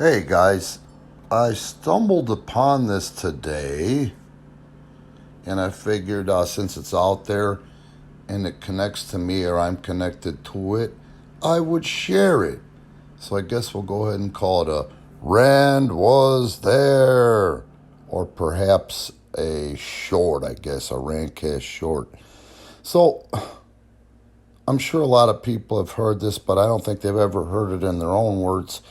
Hey guys, I stumbled upon this today and I figured since it's out there and it connects to me or I'm connected to it, I would share it. So I guess we'll go ahead and call it a Rand was there, or perhaps a short, I guess, a Randcast short. So I'm sure a lot of people have heard this, but I don't think they've ever heard it in their own words.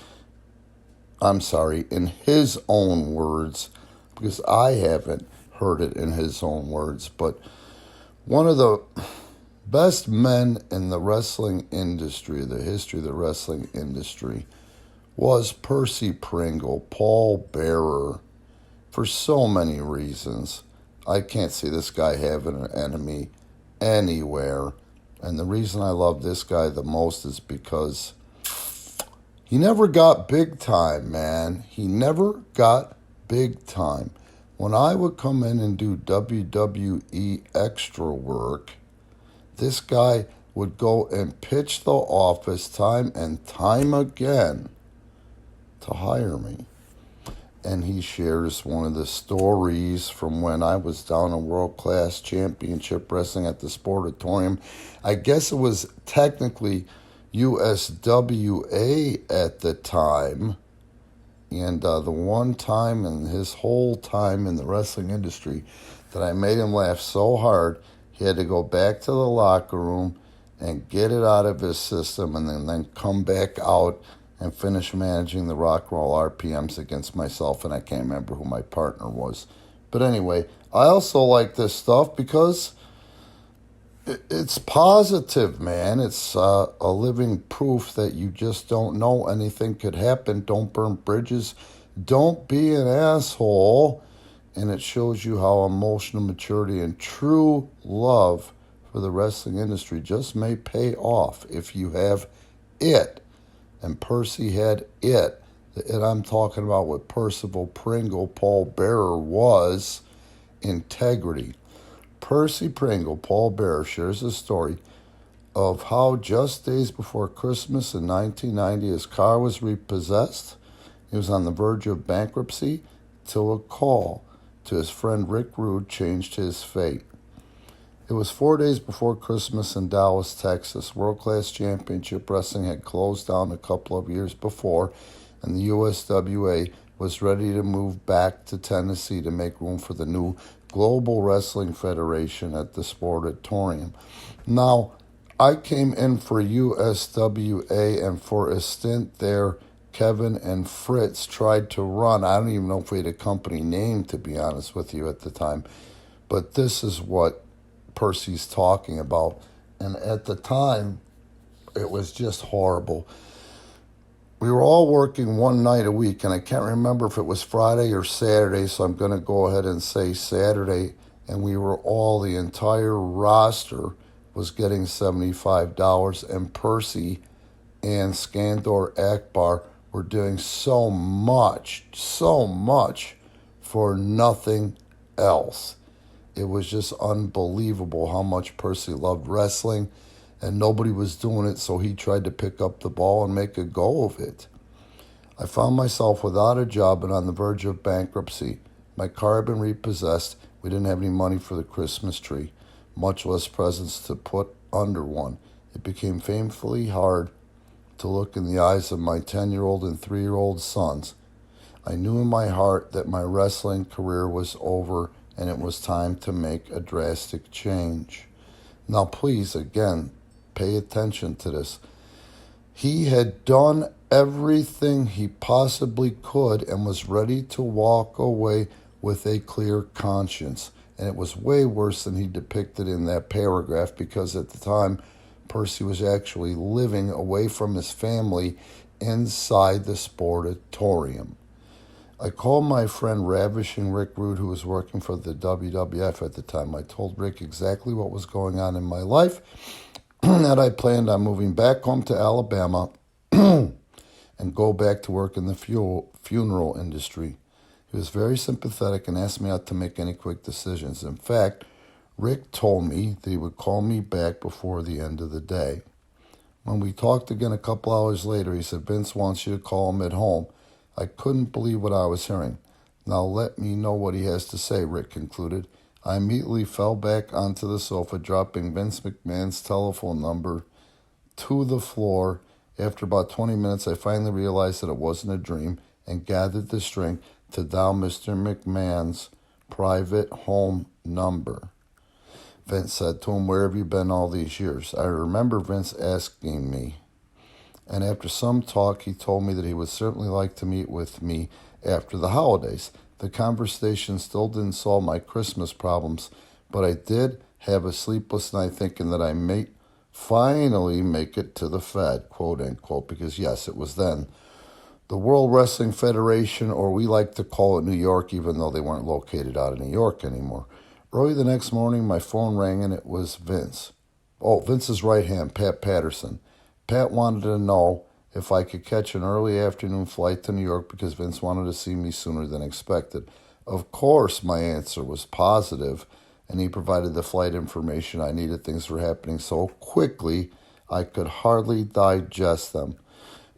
I'm sorry, in his own words, because I haven't heard it in his own words. But one of the best men in the wrestling industry, the history of the wrestling industry, was Percy Pringle, Paul Bearer, for so many reasons. I can't see this guy having an enemy anywhere. And the reason I love this guy the most is because he never got big time, man. He never got big time. When I would come in and do WWE extra work, this guy would go and pitch the office time and time again to hire me. And he shares one of the stories from when I was down in World Class Championship Wrestling at the Sportatorium. I guess it was technically USWA at the time. And the one time in his whole time in the wrestling industry that I made him laugh so hard, he had to go back to the locker room and get it out of his system and then come back out and finish managing the Rock and Roll RPMs against myself, and I can't remember who my partner was. But anyway, I also like this stuff because it's positive, man. It's a living proof that you just don't know. Anything could happen. Don't burn bridges. Don't be an asshole. And it shows you how emotional maturity and true love for the wrestling industry just may pay off if you have it. And Percy had it. The it I'm talking about with Percival Pringle, Paul Bearer, was integrity. Percy Pringle, Paul Bearer, shares a story of how just days before Christmas in 1990 his car was repossessed. He was on the verge of bankruptcy till a call to his friend Rick Rude changed his fate. It was 4 days before Christmas in Dallas, Texas. World Class Championship Wrestling had closed down a couple of years before, and the USWA was ready to move back to Tennessee to make room for the new Global Wrestling Federation at the Sportatorium. Now, I came in for USWA, and for a stint there, Kevin and Fritz tried to run. I don't even know if we had a company name, to be honest with you, at the time. But this is what Percy's talking about. And at the time, it was just horrible. We were all working one night a week, and I can't remember if it was Friday or Saturday, so I'm going to go ahead and say Saturday. And we were all, the entire roster was getting $75, and Percy and Skandor Akbar were doing so much for nothing else. It was just unbelievable how much Percy loved wrestling, and nobody was doing it, so he tried to pick up the ball and make a go of it. I found myself without a job and on the verge of bankruptcy. My car had been repossessed. We didn't have any money for the Christmas tree, much less presents to put under one. It became painfully hard to look in the eyes of my 10-year-old and 3-year-old sons. I knew in my heart that my wrestling career was over and it was time to make a drastic change. Now, please, again, pay attention to this. He had done everything he possibly could and was ready to walk away with a clear conscience. And it was way worse than he depicted in that paragraph, because at the time, Percy was actually living away from his family inside the Sportatorium. I called my friend Ravishing Rick Rude, who was working for the WWF at the time. I told Rick exactly what was going on in my life, that I planned on moving back home to Alabama and go back to work in the funeral industry. He was very sympathetic and asked me not to make any quick decisions. In fact, Rick told me that he would call me back before the end of the day. When we talked again a couple hours later, he said, Vince wants you to call him at home. I couldn't believe what I was hearing. Now let me know what he has to say, Rick concluded. I immediately fell back onto the sofa, dropping Vince McMahon's telephone number to the floor. After about 20 minutes, I finally realized that it wasn't a dream and gathered the strength to dial Mr. McMahon's private home number. Vince said to him, "Where have you been all these years?" I remember Vince asking me, and after some talk, he told me that he would certainly like to meet with me after the holidays. The conversation still didn't solve my Christmas problems, but I did have a sleepless night thinking that I may finally make it to the Fed, quote unquote, because yes, it was then the World Wrestling Federation, or we like to call it New York, even though they weren't located out of New York anymore. Early the next morning, my phone rang, and it was Vince. Oh, Vince's right hand, Pat Patterson. Pat wanted to know if I could catch an early afternoon flight to New York because Vince wanted to see me sooner than expected. Of course, my answer was positive, and he provided the flight information I needed. Things were happening so quickly, I could hardly digest them.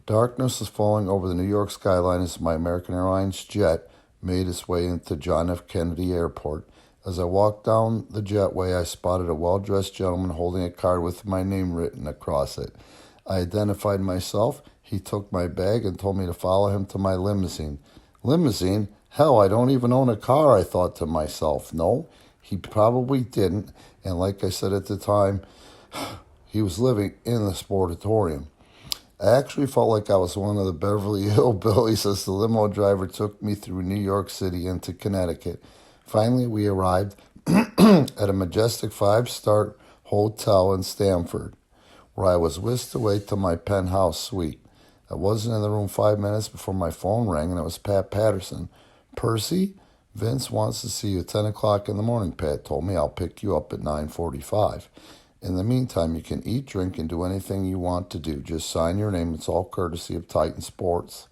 Darkness was falling over the New York skyline as my American Airlines jet made its way into John F. Kennedy Airport. As I walked down the jetway, I spotted a well-dressed gentleman holding a card with my name written across it. I identified myself. He took my bag and told me to follow him to my limousine. Limousine? Hell, I don't even own a car, I thought to myself. No, he probably didn't. And like I said at the time, he was living in the Sportatorium. I actually felt like I was one of the Beverly Hillbillies as the limo driver took me through New York City into Connecticut. Finally, we arrived at a majestic 5-star hotel in Stamford, where I was whisked away to my penthouse suite. I wasn't in the room 5 minutes before my phone rang, and it was Pat Patterson. "Percy, Vince wants to see you at 10 o'clock in the morning," Pat told me. "I'll pick you up at 9:45. In the meantime, you can eat, drink, and do anything you want to do. Just sign your name. It's all courtesy of Titan Sports."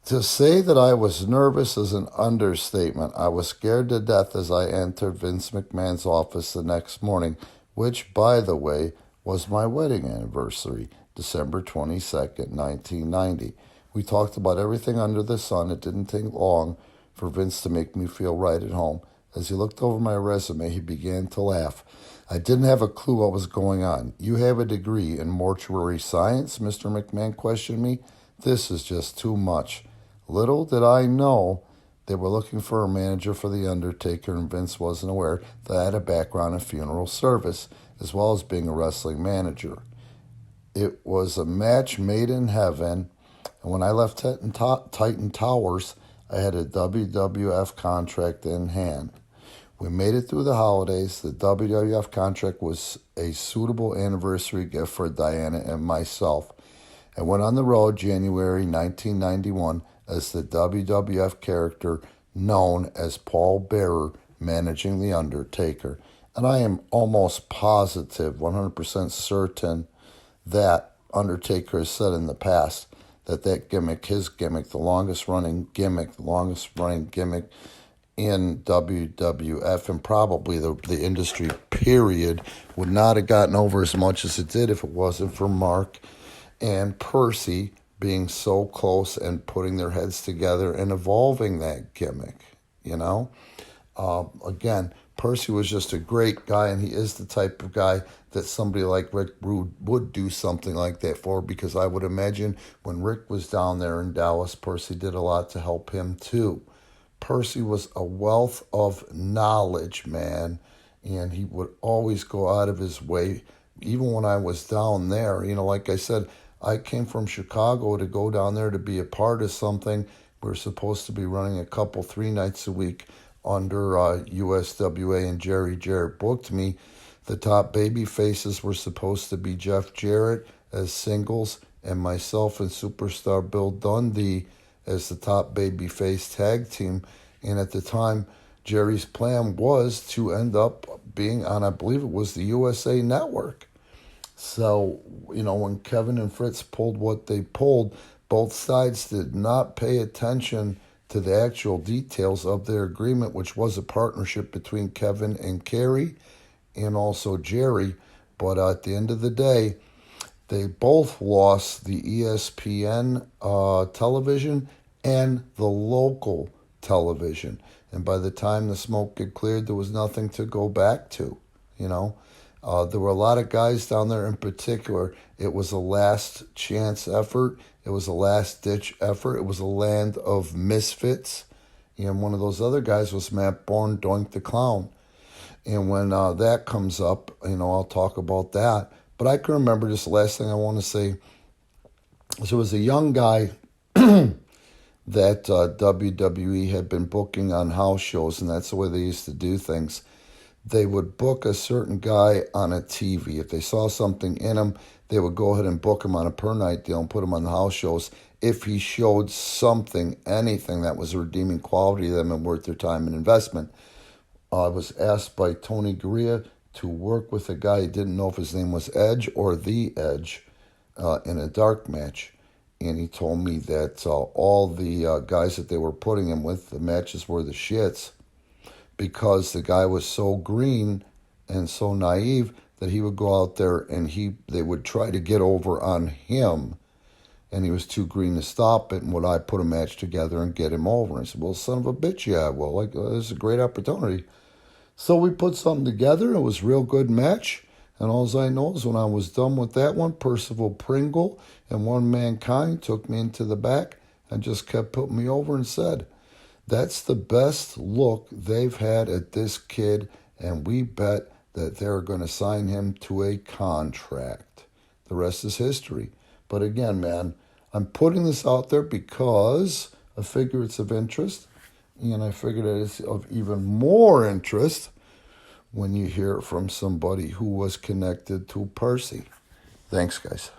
To say that I was nervous is an understatement. I was scared to death as I entered Vince McMahon's office the next morning, which, by the way, was my wedding anniversary, December 22nd, 1990. We talked about everything under the sun. It didn't take long for Vince to make me feel right at home. As he looked over my resume, he began to laugh. I didn't have a clue what was going on. "You have a degree in mortuary science?" Mr. McMahon questioned me. This is just too much. Little did I know they were looking for a manager for The Undertaker, and Vince wasn't aware that I had a background in funeral service, as well as being a wrestling manager. It was a match made in heaven, and when I left Titan Towers, I had a WWF contract in hand. We made it through the holidays. The WWF contract was a suitable anniversary gift for Diana and myself. I went on the road January 1991 as the WWF character known as Paul Bearer, managing The Undertaker. And I am almost positive, 100% certain, that Undertaker has said in the past that gimmick, his gimmick, the longest running gimmick in WWF and probably the industry period, would not have gotten over as much as it did if it wasn't for Mark and Percy being so close and putting their heads together and evolving that gimmick, you know? Again, Percy was just a great guy, and he is the type of guy that somebody like Rick Rude would do something like that for, because I would imagine when Rick was down there in Dallas, Percy did a lot to help him too. Percy was a wealth of knowledge, man, and he would always go out of his way. Even when I was down there, like I said, I came from Chicago to go down there to be a part of something. We were supposed to be running a couple, 3 nights a week under USWA, and Jerry Jarrett booked me. The top baby faces were supposed to be Jeff Jarrett as singles and myself and superstar Bill Dundee as the top baby face tag team. And at the time, Jerry's plan was to end up being on, I believe it was the USA Network. So, when Kevin and Fritz pulled what they pulled, both sides did not pay attention to the actual details of their agreement, which was a partnership between Kevin and Kerry and also Jerry. But at the end of the day, They both lost the ESPN television and the local television. And by the time the smoke had cleared, there was nothing to go back to, you know. There were a lot of guys down there in particular. It was a last chance effort. It was a last ditch effort. It was a land of misfits. And one of those other guys was Matt Bourne, Doink the Clown. And when that comes up, I'll talk about that. But I can remember, just the last thing I want to say, there was a young guy that WWE had been booking on house shows, and that's the way they used to do things. They would book a certain guy on a TV. If they saw something in him, they would go ahead and book him on a per-night deal and put him on the house shows if he showed something, anything that was a redeeming quality to them and worth their time and investment. I was asked by Tony Gurria to work with a guy. He didn't know if his name was Edge or The Edge in a dark match. And he told me that all the guys that they were putting him with, the matches were the shits, because the guy was so green and so naive that he would go out there and they would try to get over on him, and he was too green to stop it. And would I put a match together and get him over? And I said, well, son of a bitch, yeah. Well, this is a great opportunity. So we put something together. It was a real good match. And all I know is when I was done with that one, Percy Pringle and One Mankind took me into the back and just kept putting me over and said, that's the best look they've had at this kid, and we bet that they're going to sign him to a contract. The rest is history. But again, man, I'm putting this out there because I figure it's of interest, and I figure that it's of even more interest when you hear it from somebody who was connected to Percy. Thanks, guys.